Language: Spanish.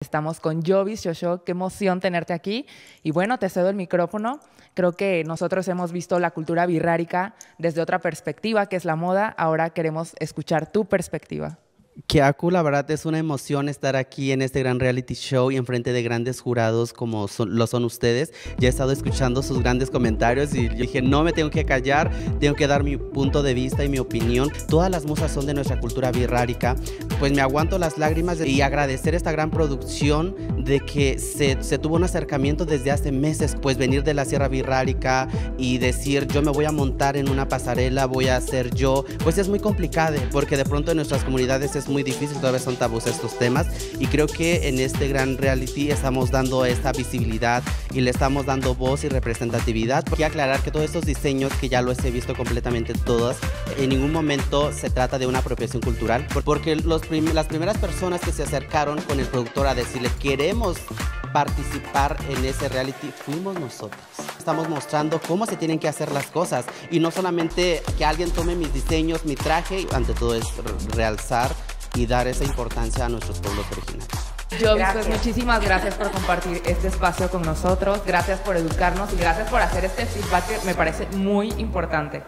Estamos con Jovis Shosho, qué emoción tenerte aquí. Y bueno, te cedo el micrófono. Creo que nosotros hemos visto la cultura birrárica desde otra perspectiva, que es la moda. Ahora queremos escuchar tu perspectiva. Kiaku, la verdad es una emoción estar aquí en este gran reality show y enfrente de grandes jurados como lo son ustedes. Ya he estado escuchando sus grandes comentarios y yo dije, no me tengo que callar, tengo que dar mi punto de vista y mi opinión. Todas las musas son de nuestra cultura birrárica, pues me aguanto las lágrimas y agradecer esta gran producción de que se tuvo un acercamiento desde hace meses, pues venir de la Sierra Birrárica y decir, yo me voy a montar en una pasarela, voy a ser yo, pues es muy complicado porque de pronto en nuestras comunidades es muy difícil, todavía son tabús estos temas y creo que en este gran reality estamos dando esta visibilidad y le estamos dando voz y representatividad. Quiero aclarar que todos estos diseños, que ya los he visto completamente todos, en ningún momento se trata de una apropiación cultural, porque las primeras personas que se acercaron con el productor a decirle queremos participar en ese reality fuimos nosotros. Estamos mostrando cómo se tienen que hacer las cosas y no solamente que alguien tome mis diseños, mi traje, ante todo es realzar y dar esa importancia a nuestros pueblos originarios. Jovis, pues muchísimas gracias por compartir este espacio con nosotros, gracias por educarnos y gracias por hacer este feedback que me parece muy importante.